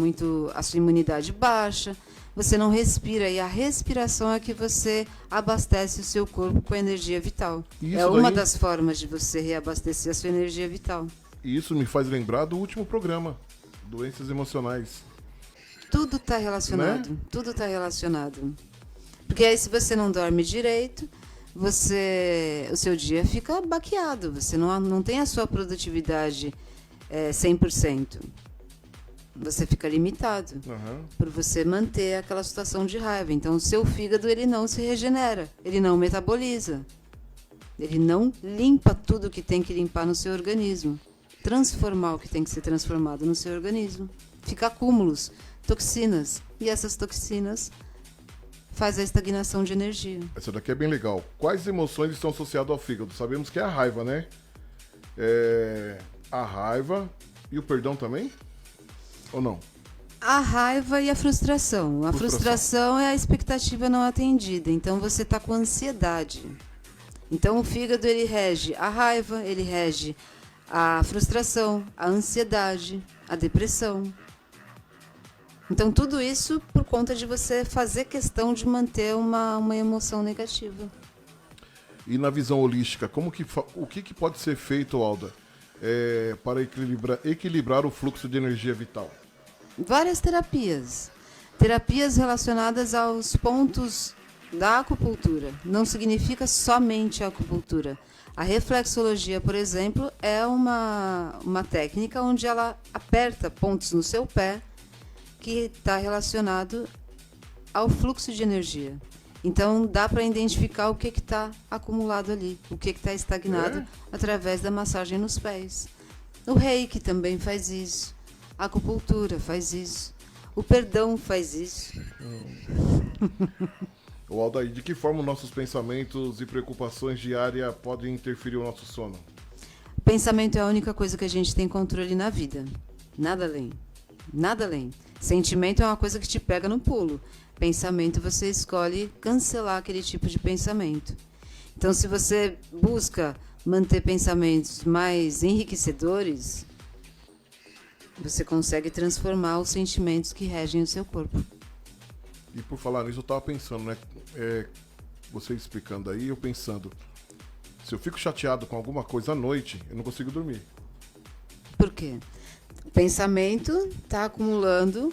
a sua imunidade baixa, você não respira, e a respiração é que você abastece o seu corpo com energia vital. É uma das formas de você reabastecer a sua energia vital. E isso me faz lembrar do último programa, doenças emocionais. Tudo está relacionado, né? Tudo está relacionado. Porque aí se você não dorme direito, o seu dia fica baqueado, você não tem a sua produtividade 100%. Você fica limitado por você manter aquela situação de raiva. Então o seu fígado ele não se regenera, ele não metaboliza, ele não limpa tudo que tem que limpar no seu organismo, transformar o que tem que ser transformado no seu organismo. Fica acúmulos, toxinas, e essas toxinas faz a estagnação de energia. Essa daqui é bem legal. Quais emoções estão associadas ao fígado? Sabemos que é a raiva, né? A raiva e o perdão também? Ou não? A raiva e a frustração. A frustração é a expectativa não atendida. Então você está com ansiedade. Então o fígado ele rege a raiva, ele rege a frustração, a ansiedade, a depressão. Então tudo isso por conta de você fazer questão de manter uma emoção negativa. E na visão holística, o que pode ser feito, Alda, para equilibrar o fluxo de energia vital? Várias terapias. Terapias relacionadas aos pontos da acupuntura. Não significa somente a acupuntura. A reflexologia, por exemplo, é uma técnica onde ela aperta pontos no seu pé que está relacionado ao fluxo de energia. Então dá para identificar o que está acumulado ali, o que está estagnado através da massagem nos pés. O Reiki também faz isso. A acupuntura faz isso. O perdão faz isso. O Aldair, de que forma nossos pensamentos e preocupações diárias podem interferir no nosso sono? Pensamento é a única coisa que a gente tem controle na vida. Nada além. Nada além. Sentimento é uma coisa que te pega no pulo. Pensamento, você escolhe cancelar aquele tipo de pensamento. Então, se você busca manter pensamentos mais enriquecedores, você consegue transformar os sentimentos que regem o seu corpo. E por falar nisso, eu estava pensando, né? Você explicando aí, eu pensando, se eu fico chateado com alguma coisa à noite, eu não consigo dormir. Por quê? O pensamento está acumulando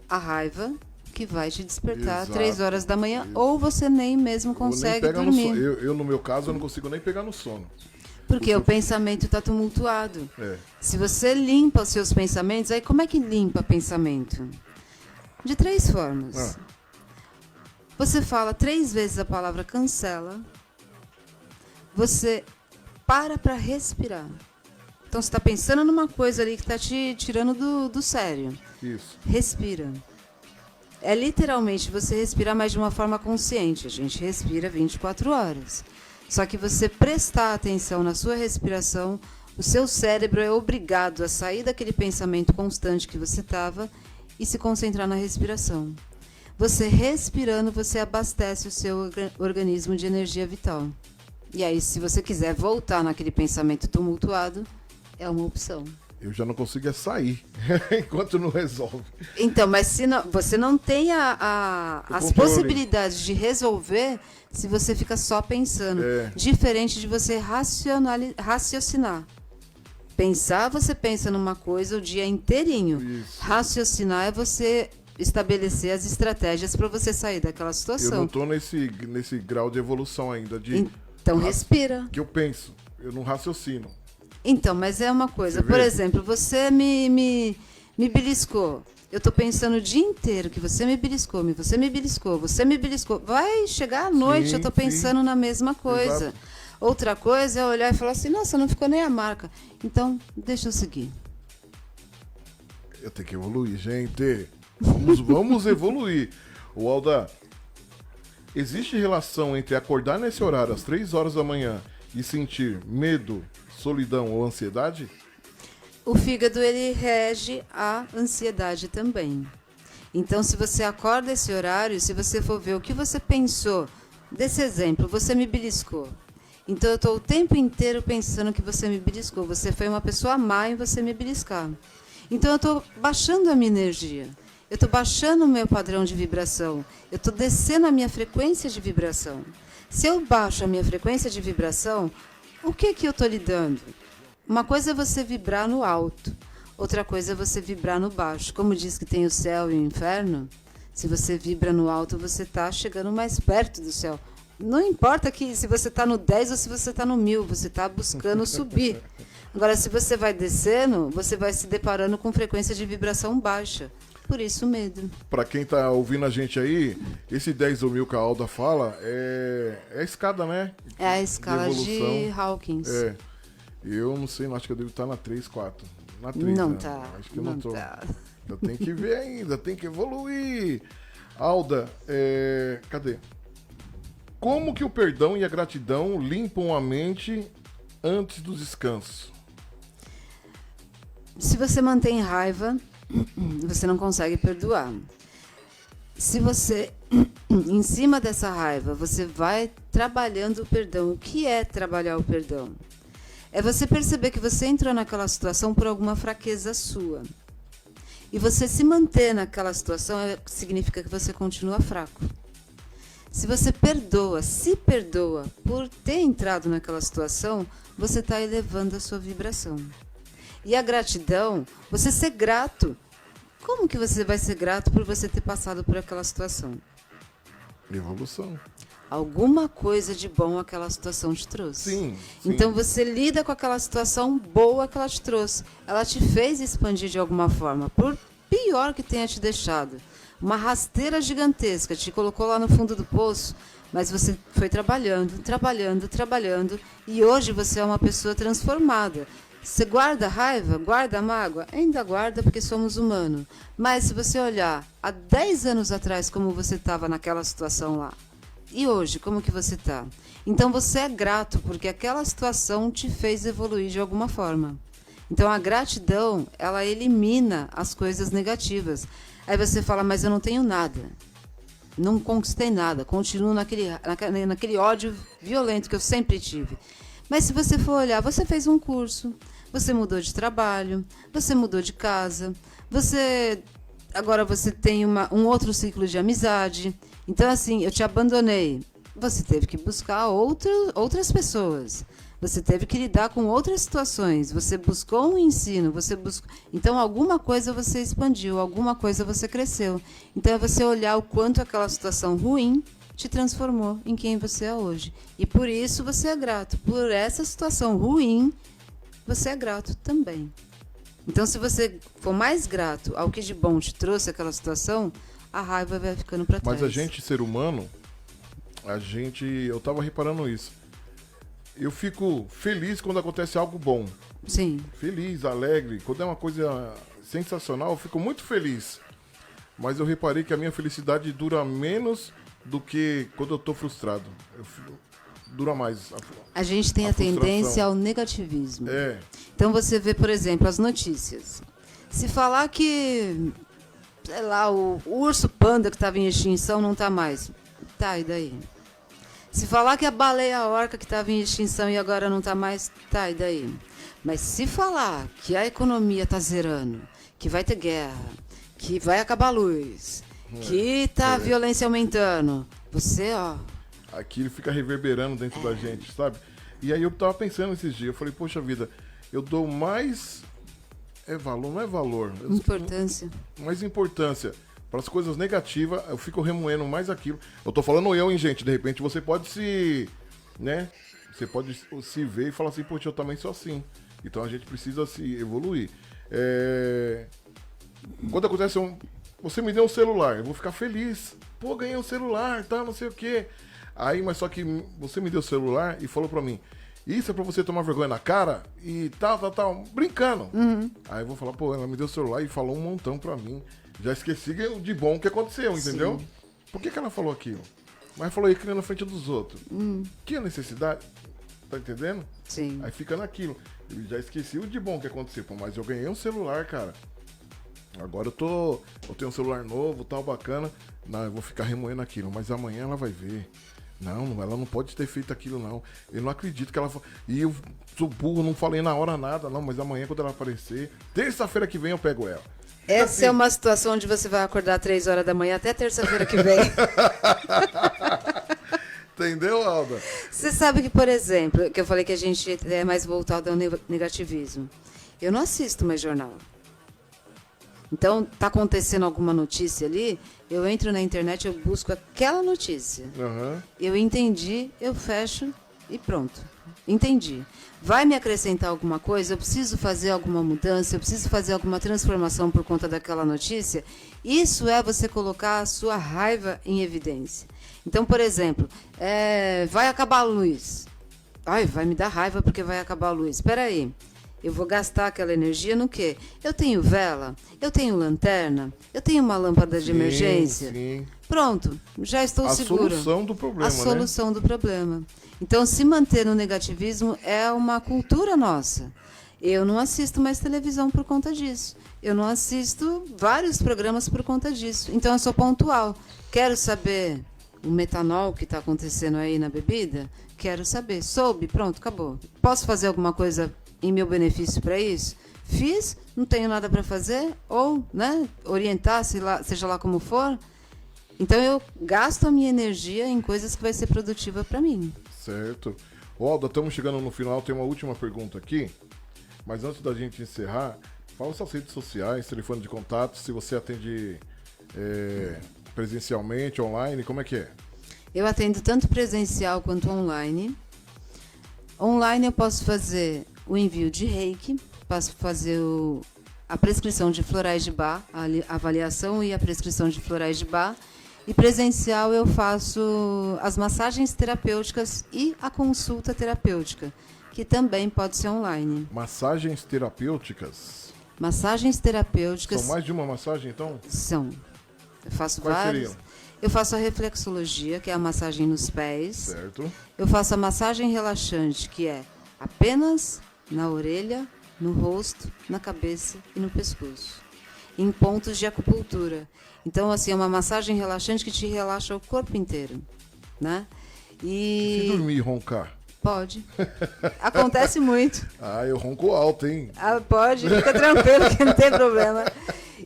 a raiva que vai te despertar às 3 horas da manhã, ou você nem mesmo consegue dormir. Eu, no meu caso, eu não consigo nem pegar no sono. Porque o pensamento está tumultuado. Se você limpa os seus pensamentos, aí como é que limpa pensamento? De 3 formas. Você fala 3 vezes a palavra cancela. Você para respirar. Então você está pensando numa coisa ali que está te tirando do sério. Isso. Respira. É literalmente você respirar, mas de uma forma consciente. A gente respira 24 horas. Só que você prestar atenção na sua respiração, o seu cérebro é obrigado a sair daquele pensamento constante que você estava e se concentrar na respiração. Você respirando, você abastece o seu organismo de energia vital. E aí, se você quiser voltar naquele pensamento tumultuado, é uma opção. Eu já não consigo sair enquanto não resolve. Então, mas se não, você não tem as possibilidades de resolver se você fica só pensando. Diferente de você raciocinar. Pensar, você pensa numa coisa o dia inteirinho. Isso. Raciocinar é você estabelecer as estratégias para você sair daquela situação. Eu não estou nesse grau de evolução ainda. Então respira. Que eu penso, eu não raciocino. Então, mas é uma coisa. Por exemplo, você me beliscou. Eu estou pensando o dia inteiro que você me beliscou, você me beliscou, você me beliscou. Vai chegar à noite, eu estou pensando na mesma coisa. Exato. Outra coisa é olhar e falar assim, nossa, não ficou nem a marca. Então, deixa eu seguir. Eu tenho que evoluir, gente. Vamos evoluir. O Alda, existe relação entre acordar nesse horário, às 3 horas da manhã, e sentir medo, solidão ou ansiedade? O fígado, ele rege a ansiedade também. Então, se você acorda esse horário, se você for ver o que você pensou, desse exemplo, você me beliscou. Então, eu estou o tempo inteiro pensando que você me beliscou. Você foi uma pessoa má em você me beliscar. Então, eu estou baixando a minha energia. Eu estou baixando o meu padrão de vibração. Eu estou descendo a minha frequência de vibração. Se eu baixo a minha frequência de vibração, o que eu estou lidando? Uma coisa é você vibrar no alto, outra coisa é você vibrar no baixo. Como diz que tem o céu e o inferno, se você vibra no alto, você está chegando mais perto do céu. Não importa que se você está no 10 ou se você está no 1000, você está buscando subir. Agora, se você vai descendo, você vai se deparando com frequência de vibração baixa. Por isso, medo. Para quem tá ouvindo a gente aí, esse 10 ou 1000 que a Alda fala é a escada, né? É a escala de Hawkins. É. Eu não sei, acho que eu devo estar na 3, 4. Na 3, não né? tá. Acho que eu não tô. Tá. Eu tenho que ver ainda, tem que evoluir. Alda, cadê? Como que o perdão e a gratidão limpam a mente antes do descanso? Se você mantém raiva, você não consegue perdoar. Se você, em cima dessa raiva, você vai trabalhando o perdão. O que é trabalhar o perdão? É você perceber que você entrou naquela situação por alguma fraqueza sua. E você se manter naquela situação significa que você continua fraco. Se você se perdoa por ter entrado naquela situação, você está elevando a sua vibração. E a gratidão, você ser grato. Como que você vai ser grato por você ter passado por aquela situação? Evolução. Alguma coisa de bom aquela situação te trouxe. Sim. Então você lida com aquela situação boa que ela te trouxe. Ela te fez expandir de alguma forma, por pior que tenha te deixado. Uma rasteira gigantesca, te colocou lá no fundo do poço, mas você foi trabalhando, e hoje você é uma pessoa transformada. Você guarda raiva? Guarda mágoa? Ainda guarda porque somos humanos. Mas se você olhar há 10 anos atrás como você estava naquela situação lá, e hoje, como que você está? Então você é grato porque aquela situação te fez evoluir de alguma forma. Então a gratidão, ela elimina as coisas negativas. Aí você fala, mas eu não tenho nada. Não conquistei nada. Continuo naquele ódio violento que eu sempre tive. Mas se você for olhar, você fez um curso, você mudou de trabalho, você mudou de casa, agora você tem um outro ciclo de amizade. Então, assim, eu te abandonei. Você teve que buscar outras pessoas. Você teve que lidar com outras situações. Você buscou um ensino. Então, alguma coisa você expandiu, alguma coisa você cresceu. Então, é você olhar o quanto aquela situação ruim te transformou em quem você é hoje. E por isso você é grato. Por essa situação ruim, você é grato também. Então, se você for mais grato ao que de bom te trouxe aquela situação, a raiva vai ficando para trás. Mas a gente, ser humano, eu tava reparando isso. Eu fico feliz quando acontece algo bom. Sim. Feliz, alegre. Quando é uma coisa sensacional, eu fico muito feliz. Mas eu reparei que a minha felicidade dura menos do que quando eu tô frustrado. Dura mais. A gente tem a tendência ao negativismo. Então você vê, por exemplo, as notícias. Se falar que, sei lá, o urso panda que estava em extinção não está mais. Tá, e daí? Se falar que a baleia orca que estava em extinção e agora não está mais, tá, e daí? Mas se falar que a economia está zerando, que vai ter guerra, que vai acabar a luz, que tá a violência aumentando, você, ó... Aquilo fica reverberando dentro da gente, sabe? E aí eu tava pensando esses dias, eu falei, poxa vida, eu dou mais... valor, não é valor. Importância. Mais importância. Para as coisas negativas, eu fico remoendo mais aquilo. Eu tô falando eu, hein, gente? De repente você pode se... né? Você pode se ver e falar assim, poxa, eu também sou assim. Então a gente precisa se evoluir. Quando acontece você me deu um celular, eu vou ficar feliz. Pô, ganhei um celular, tá, não sei o quê. Aí, mas só que você me deu o celular e falou pra mim, isso é pra você tomar vergonha na cara e tal, brincando. Aí eu vou falar, pô, ela me deu o celular e falou um montão pra mim. Já esqueci de bom que aconteceu, entendeu? Sim. Por que ela falou aquilo? Mas falou aí que na frente dos outros. Que a necessidade? Tá entendendo? Sim. Aí fica naquilo. Eu já esqueci o de bom que aconteceu. Pô, mas eu ganhei um celular, cara. Agora eu tenho um celular novo, tal, bacana. Não, eu vou ficar remoendo aquilo. Mas amanhã ela vai ver. Não, ela não pode ter feito aquilo, não. Eu não acredito que ela... E eu sou burro, não falei na hora nada, não. Mas amanhã, quando ela aparecer... Terça-feira que vem eu pego ela. Essa assim, é uma situação onde você vai acordar 3 horas da manhã até terça-feira que vem. Entendeu, Alda? Você sabe que, por exemplo, que eu falei que a gente é mais voltado ao negativismo. Eu não assisto mais jornal. Então, tá acontecendo alguma notícia ali, eu entro na internet, eu busco aquela notícia. Eu entendi, eu fecho e pronto. Entendi. Vai me acrescentar alguma coisa? Eu preciso fazer alguma mudança? Eu preciso fazer alguma transformação por conta daquela notícia? Isso é você colocar a sua raiva em evidência. Então, por exemplo, vai acabar a luz. Ai, vai me dar raiva porque vai acabar a luz. Espera aí. Eu vou gastar aquela energia no quê? Eu tenho vela, eu tenho lanterna, eu tenho uma lâmpada de emergência. Sim. Pronto, já estou segura. A solução do problema, A solução do problema. Então, se manter no negativismo é uma cultura nossa. Eu não assisto mais televisão por conta disso. Eu não assisto vários programas por conta disso. Então, eu sou pontual. Quero saber o metanol que está acontecendo aí na bebida? Quero saber. Soube? Pronto, acabou. Posso fazer alguma coisa em meu benefício para isso? Fiz, não tenho nada para fazer, ou, né, orientar, seja lá como for. Então eu gasto a minha energia em coisas que vai ser produtiva para mim. Certo. Alda, estamos chegando no final, tem uma última pergunta aqui, mas antes da gente encerrar, fala suas redes sociais, telefone de contato, se você atende presencialmente, online, como é que é? Eu atendo tanto presencial quanto online. Online eu posso fazer o envio de reiki, posso fazer a prescrição de florais de Bach, a avaliação e a prescrição de florais de Bach. E presencial eu faço as massagens terapêuticas e a consulta terapêutica, que também pode ser online. Massagens terapêuticas? Massagens terapêuticas... São mais de uma massagem, então? São. Eu faço Quais várias. seriam? Eu faço a reflexologia, que é a massagem nos pés. Certo. Eu faço a massagem relaxante, que é apenas na orelha, no rosto, na cabeça e no pescoço, em pontos de acupuntura. Então, assim, é uma massagem relaxante que te relaxa o corpo inteiro, né? E se dormir e roncar? Pode. Acontece muito. Eu ronco alto, hein? Pode, fica tranquilo que não tem problema.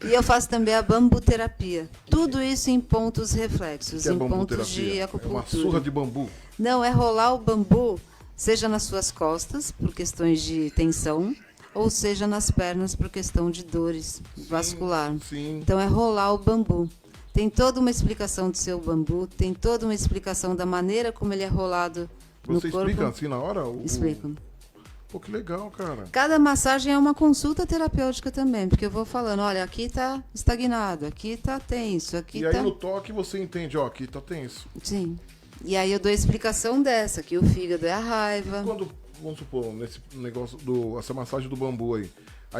E eu faço também a bambuterapia. Tudo isso em pontos reflexos, em pontos de acupuntura. É uma surra de bambu? Não, é rolar o bambu, seja nas suas costas, por questões de tensão, ou seja nas pernas, por questão de dores vascular. Sim. Então, é rolar o bambu. Tem toda uma explicação do seu bambu, tem toda uma explicação da maneira como ele é rolado no corpo. Você explica assim na hora? Explico. Pô, que legal, cara. Cada massagem é uma consulta terapêutica também, porque eu vou falando, olha, aqui tá estagnado, aqui tá tenso, aqui tá... E aí no toque você entende, ó, aqui tá tenso. Sim. E aí eu dou a explicação dessa, que o fígado é a raiva. E quando, vamos supor, nesse negócio, essa massagem do bambu aí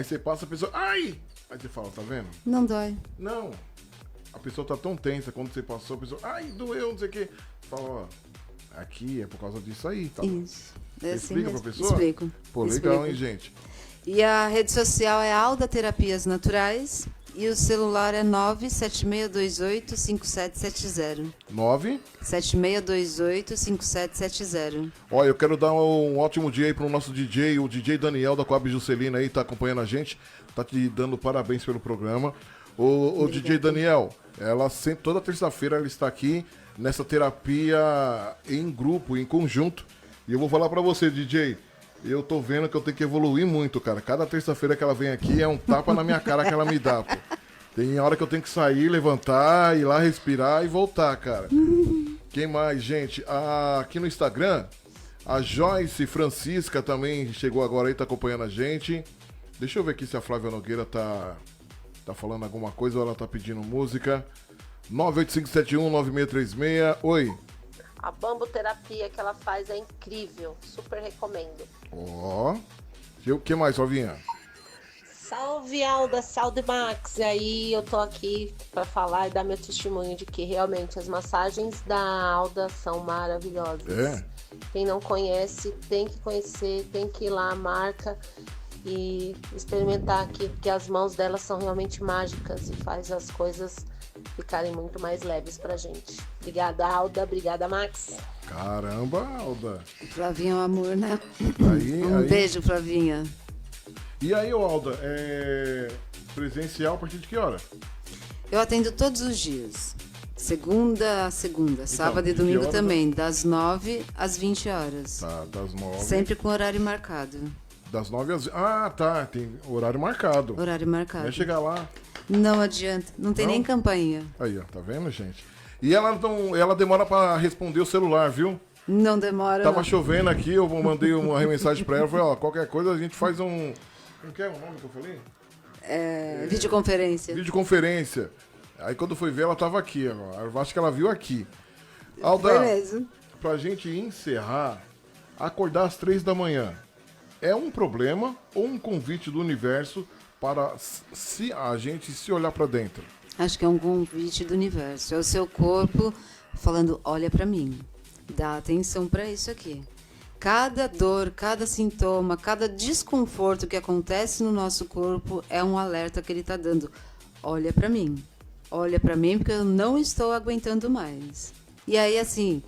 você passa a pessoa, ai! Aí você fala, tá vendo? Não dói. Não. A pessoa tá tão tensa, quando você passou, a pessoa, ai, doeu, não sei o quê. Fala, ó, aqui é por causa disso aí, tá? Isso. Você explica pra pessoa? Explico. Pô, legal, hein, gente? E a rede social é Alda Terapias Naturais. E o celular é 97628-5770. 97628-5770. Ó, eu quero dar um ótimo dia aí pro nosso DJ, o DJ Daniel da Coab Juscelina aí, tá acompanhando a gente, tá te dando parabéns pelo programa. O DJ Daniel, ela sempre, toda terça-feira ela está aqui nessa terapia em grupo, em conjunto. E eu vou falar pra você, DJ, eu tô vendo que eu tenho que evoluir muito, cara. Cada terça-feira que ela vem aqui é um tapa na minha cara que ela me dá, pô. Tem hora que eu tenho que sair, levantar, ir lá respirar e voltar, cara. Quem mais, gente? Aqui no Instagram, a Joyce Francisca também chegou agora aí, tá acompanhando a gente. Deixa eu ver aqui se a Flávia Nogueira tá falando alguma coisa ou ela tá pedindo música. 985719636. Oi. A bamboterapia que ela faz é incrível. Super recomendo. Ó. O que mais, Flavinha? Salve, Alda, salve, Max. E aí, eu tô aqui pra falar e dar meu testemunho de que realmente as massagens da Alda são maravilhosas. É? Quem não conhece, tem que conhecer, tem que ir lá, marca e experimentar aqui, porque as mãos dela são realmente mágicas e faz as coisas ficarem muito mais leves pra gente. Obrigada, Alda. Obrigada, Max. Caramba, Alda. Flavinha é um amor, né? Aí. Beijo, Flavinha. E aí, ô Alda, presencial a partir de que hora? Eu atendo todos os dias. Segunda a segunda, sábado e de que domingo hora, também, das 9 às 20 horas. Tá, das 9. Sempre com horário marcado. Das 9 às... Ah, tá, tem horário marcado. Horário marcado. É chegar lá. Não adianta, não tem Não? nem campainha. Aí, ó, tá vendo, gente? E ela demora pra responder o celular, viu? Não demora. Tava não. chovendo aqui, eu mandei uma mensagem pra ela, falei, ó, qualquer coisa a gente faz um... Como que é o nome que eu falei? Videoconferência. Videoconferência. Aí quando foi ver, ela tava aqui, ó. Eu acho que ela viu aqui. Alda, Foi mesmo. pra gente encerrar, acordar às 3 da manhã é um problema ou um convite do universo para a gente se olhar pra dentro? Acho que é um convite do universo. É o seu corpo falando, olha pra mim. Dá atenção pra isso aqui. Cada dor, cada sintoma, cada desconforto que acontece no nosso corpo é um alerta que ele está dando. Olha para mim. Olha para mim porque eu não estou aguentando mais. E aí, assim,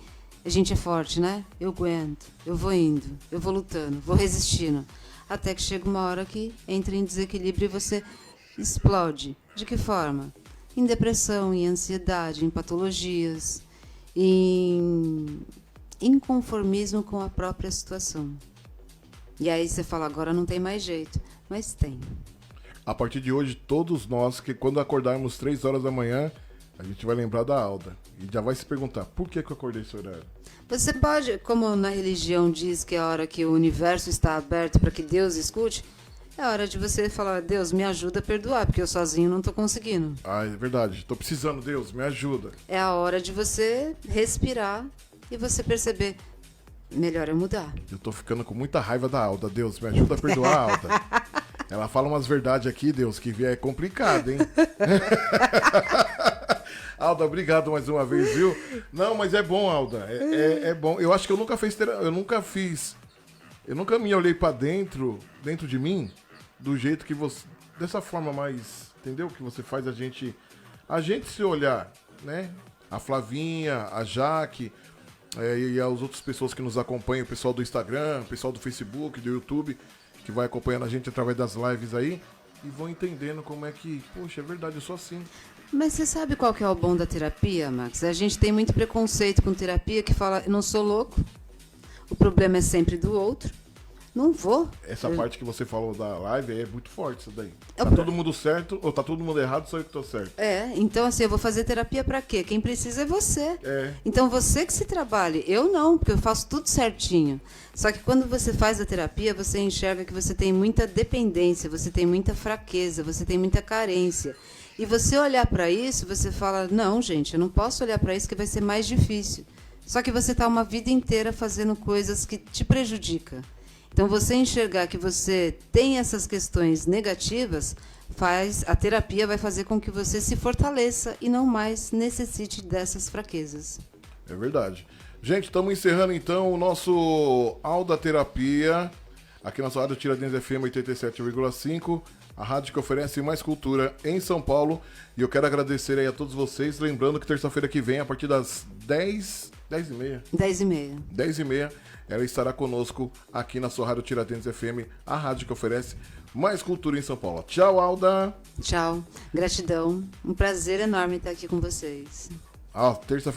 a gente é forte, né? Eu aguento, eu vou indo, eu vou lutando, vou resistindo. Até que chega uma hora que entra em desequilíbrio e você explode. De que forma? Em depressão, em ansiedade, em patologias, em inconformismo com a própria situação. E aí você fala, agora não tem mais jeito. Mas tem. A partir de hoje, todos nós, que quando acordarmos 3 horas da manhã, a gente vai lembrar da Alda. E já vai se perguntar, por que eu acordei esse horário? Você pode, como na religião diz que é a hora que o universo está aberto para que Deus escute, é a hora de você falar, Deus, me ajuda a perdoar, porque eu sozinho não estou conseguindo. Ah, é verdade. Tô precisando, Deus, me ajuda. É a hora de você respirar e você perceber, melhor é mudar. Eu tô ficando com muita raiva da Alda. Deus, me ajuda a perdoar a Alda. Ela fala umas verdades aqui, Deus, que é complicado, hein? Alda, obrigado mais uma vez, viu? Não, mas é bom, Alda. É bom. Eu acho que eu nunca me olhei pra dentro de mim, do jeito que você... Dessa forma mais, entendeu? Que você faz a gente se olhar, né? A Flavinha, a Jaque... e as outras pessoas que nos acompanham, o pessoal do Instagram, o pessoal do Facebook, do YouTube, que vai acompanhando a gente através das lives aí, e vão entendendo como é que, poxa, é verdade, eu sou assim. Mas você sabe qual que é o bom da terapia, Max? A gente tem muito preconceito com terapia que fala, eu não sou louco, o problema é sempre do outro, não vou. Essa parte que você falou da live é muito forte, isso daí. É Tá todo mundo certo, ou tá todo mundo errado, só eu que tô certo. Então assim, eu vou fazer terapia pra quê? Quem precisa é você. É. Então você que se trabalhe, eu não, porque eu faço tudo certinho. Só que quando você faz a terapia, você enxerga que você tem muita dependência, você tem muita fraqueza, você tem muita carência. E você olhar pra isso, você fala, não, gente, eu não posso olhar pra isso que vai ser mais difícil. Só que você tá uma vida inteira fazendo coisas que te prejudicam. Então, você enxergar que você tem essas questões negativas, a terapia vai fazer com que você se fortaleça e não mais necessite dessas fraquezas. É verdade. Gente, estamos encerrando então o nosso Alda Terapia aqui na sua rádio Tiradentes FM 87,5, a rádio que oferece mais cultura em São Paulo. E eu quero agradecer aí a todos vocês, lembrando que terça-feira que vem, a partir das 10h30. 10h30, ela estará conosco aqui na sua rádio Tiradentes FM, a rádio que oferece mais cultura em São Paulo. Tchau, Alda. Tchau. Gratidão. Um prazer enorme estar aqui com vocês. Terça-feira